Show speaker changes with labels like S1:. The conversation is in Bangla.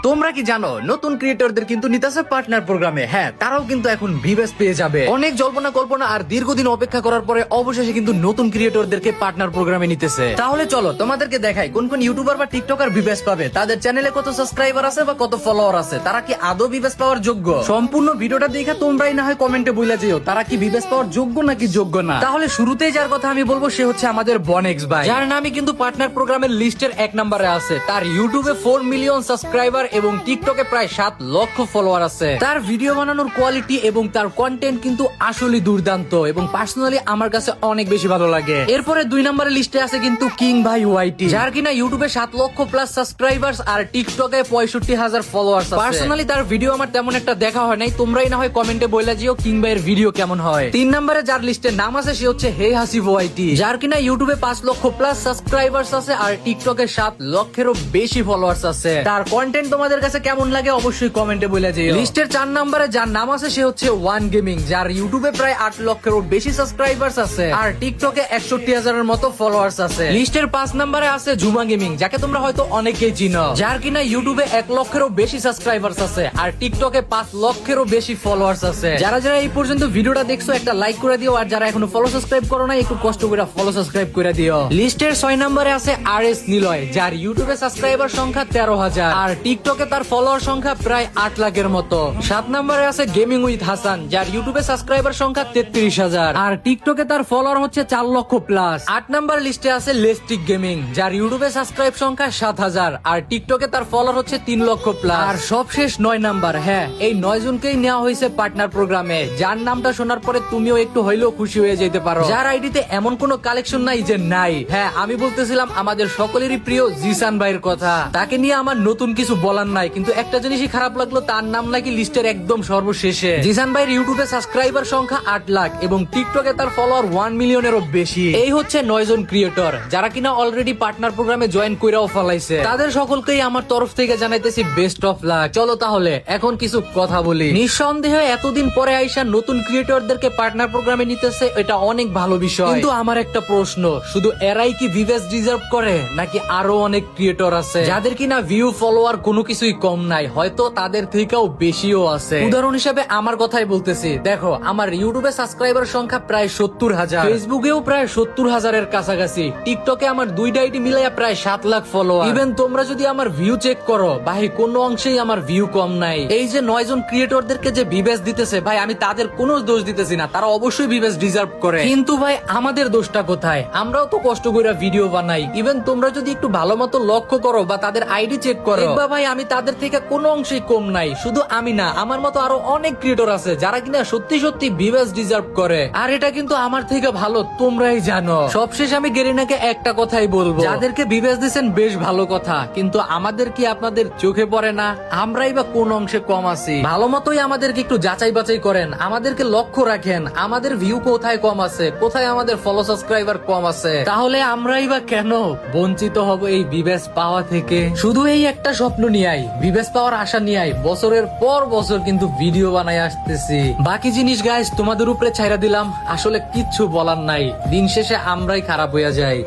S1: তোমরা কি জানো নতুন ক্রিয়েটরদের কিন্তু নিতেছে পার্টনার প্রোগ্রামে? হ্যাঁ, তারাও কিন্তু এখন ভিউয়ার্স পেয়ে যাবে। অনেক জল্পনা কল্পনা আর দীর্ঘদিন অপেক্ষা করার পরে অবশেষে কিন্তু নতুন ক্রিয়েটরদেরকে পার্টনার প্রোগ্রামে নিতেছে। তাহলে চলো তোমাদেরকে দেখাই কোন কোন ইউটিউবার বা টিকটকার ভিউয়ার্স পাবে, তাদের চ্যানেলে কত সাবস্ক্রাইবার আছে বা কত ফলোয়ার আছে, তারা কি আদৌ ভিউয়ার্স পাওয়ার যোগ্য। সম্পূর্ণ ভিডিওটা দেখে তোমরাই না হয় কমেন্টে বইলা যেও তারা কি ভিউয়ার্স পাওয়ার যোগ্য নাকি যোগ্য না। তাহলে শুরুতেই যার কথা আমি বলবো সে হচ্ছে আমাদের বনেক্স ভাই, যার নামে কিন্তু পার্টনার প্রোগ্রামের লিস্টের 1 নম্বরে আছে। তার ইউটিউবে 4 মিলিয়ন সাবস্ক্রাইবার এবং টিকটকে প্রায় 7 লক্ষ ফলোয়ার আছে। তার ভিডিও বানানোর কোয়ালিটি এবং তার কন্টেন্ট কিন্তু আসলেই দুর্দান্ত এবং পার্সোনালি আমার কাছে অনেক বেশি ভালো লাগে। এরপরে 2 নম্বরের লিস্টে আছে কিন্তু কিং ভাই ওয়াইটি, যার কিনা ইউটিউবে 7 লক্ষ প্লাস সাবস্ক্রাইবার্স আর টিকটকে 65,000 ফলোয়ার্স আছে। পার্সোনালি তার ভিডিও আমার তেমন একটা দেখা হয় নাই, তোমরাই না হয় কমেন্টে বইলা জিও কিং ভাইয়ের ভিডিও কেমন হয়। 3 নম্বরে যার লিস্টে নাম আছে সে হচ্ছে হে হাসিব ওয়াইটি, যার কিনা ইউটিউবে 5 লক্ষ প্লাস সাবস্ক্রাইবার্স আছে আর টিকটকে 7 লক্ষেরও বেশি ফলোয়ার্স আছে। তার কন্টেন্ট তোমাদের কাছে কেমন লাগে অবশ্যই কমেন্টে বলে যাও। লিস্টের 4 নম্বরে যার নাম আছে সে হচ্ছে ওয়ান গেমিং, যার ইউটিউবে প্রায় 8 লক্ষেরও বেশি সাবস্ক্রাইবার্স আছে আর টিকটকে 61,000 এর মতো ফলোয়ার্স আছে। লিস্টের 5 নম্বরে আছে জুমা গেমিং, যাকে তোমরা হয়তো অনেকেই চিনো, যার কিনা ইউটিউবে 1 লক্ষেরও বেশি সাবস্ক্রাইবার্স আছে আর টিকটকে 5 লক্ষেরও বেশি ফলোয়ার্স আছে। যারা যারা এই পর্যন্ত ভিডিওটা দেখছো একটা লাইক করে দিও, আর যারা এখনো ফলো সাবস্ক্রাইব করো না একটু কষ্ট করে ফলো সাবস্ক্রাইব করে দিও। লিস্টের 6 নম্বরে আছে আর এস নিলয়, যার ইউটিউবে সাবস্ক্রাইবার সংখ্যা 13,000 আর টিকটকে তার ফলোয়ার সংখ্যা প্রায় 8 লাখের মতো। 7 নম্বরে আছে গেমিং উইথ হাসান, যার ইউটিউবে সাবস্ক্রাইবার সংখ্যা 33,000 আর টিকটকে তার ফলোয়ার হচ্ছে 4 লক্ষ প্লাস। 8 নম্বর লিস্টে আছে লেস্টিক গেমিং, যার ইউটিউবে সাবস্ক্রাইব সংখ্যা 7,000 আর টিকটকে তার ফলোয়ার হচ্ছে 3 লক্ষ প্লাস। আর সবশেষ 9 নাম্বার, হ্যাঁ এই 9 জনকেই নেওয়া হয়েছে পার্টনার প্রোগ্রামে, যার নামটা শোনার পরে তুমিও একটু হইলেও খুশি হয়ে যেতে পারো, যার আইডিতে এমন কোনো কালেকশন নাই যে নাই। হ্যাঁ, আমি বলতেছিলাম আমাদের সকলেরই প্রিয় জিসান ভাইয়ের কথা। তাকে নিয়ে আমার নতুন কিছু বলার নাই, কিন্তু একটা জিনিসই খারাপ লাগলো, তার নাম নাকি লিস্টের একদম সর্বশেষে। জিসান ভাইয়ের ইউটিউবে সাবস্ক্রাইবার সংখ্যা 8 লাখ এবং টিকটকে তার ফলোয়ার 1 মিলিয়নেরও বেশি। এই হচ্ছে 9 জন ক্রিয়েটর যারা কিনা অলরেডি পার্টনার প্রোগ্রামে জয়েন কইরাও ফলাইছে। তাদের সকলকেই আমার তরফ থেকে জানাইতেছি বেস্ট অফ লাক। চলো তাহলে এখন কিছু কথা বলি। নিঃসন্দেহে এতদিন পরে আইসা নতুন ক্রিয়েটরদেরকে পার্টনার প্রোগ্রামে নিতেছে, এটা অনেক ভালো বিষয়, কিন্তু আমার একটা প্রশ্ন, শুধু এরাই কি ভিউয়ার্স ডিজার্ভ করে নাকি আরো অনেক ক্রিয়েটর আছে যাদের কিনা ভিউ ফলোয়ার কোনো কিছুই কম নাই, হয়তো তাদের থেকেও বেশিও আছে। উদাহরণ হিসেবে আমার কথাই বলতেছি, দেখো আমার ইউটিউবে সাবস্ক্রাইবার সংখ্যা প্রায় 70,000, ফেসবুকেও প্রায় 70,000 এর কাছাকাছি, টিকটকে আমার 2টা আইডি মিলাইয়া প্রায় 7 লাখ ফলোয়ার। ইভেন তোমরা যদি আমার ভিউ চেক করো ভাই, কোনো অংশেই আমার ভিউ কম নাই। এই যে 9 জন ক্রিয়েটরদেরকে যে ভিউয়ার্স দিতেছে ভাই, আমি তাদের কোনো দোষ দিতেছি না, তারা অবশ্যই ভিউয়ার্স ডিজার্ভ করে, কিন্তু ভাই আমাদের দোষটা কোথায়? আমরাও তো কষ্ট করে ভিডিও বানাই। ইভেন তোমরা যদি একটু ভালো মতো লক্ষ্য করো বা তাদের আইডি চেক করো, দেখবা ভাই আমি তাদের থেকে কোনো অংশেই কম নাই। শুধু আমি না, আমার মতো আরো অনেক ক্রিয়েটর আছে যারা কিনা সত্যি সত্যি ভিউয়ার্স ডিজার্ভ করে, আর এটা কিন্তু আমার থেকে ভালো তোমরাই জানো। সবশেষ আমি গেরিনাকে একটা কথাই বলবো, যাদেরকে ভিউয়ার্স দিচ্ছেন বেশ ভালো কথা, কিন্তু আমাদের কি আপনাদের চোখে পড়ে না? আমরাই বা কোন অংশে কম আছি? ভালো মতোই আমাদেরকে একটু যাচাই বাছাই করেন, আমাদেরকে লক্ষ্য রাখেন, আমাদের ভিউ কোথায় কম আছে, কোথায় আমাদের ফলো সাবস্ক্রাইবার কম আছে, তাহলে আমরাই বা কেন বঞ্চিত হব এই ভিউয়ার্স পাওয়া থেকে? শুধু এই একটা স্বপ্ন নিয়াই, ভিউয়ার্স পাওয়ার আশা নিয়াই বছরের পর বছর কিন্তু ভিডিও বানাই আসতেছি। বাকি জিনিস গাইস তোমাদের উপরে ছাইরা দিলাম, আসলে কিচ্ছু বলার নাই, দিন শেষে আমরাই খারাপ হইয়া যাই।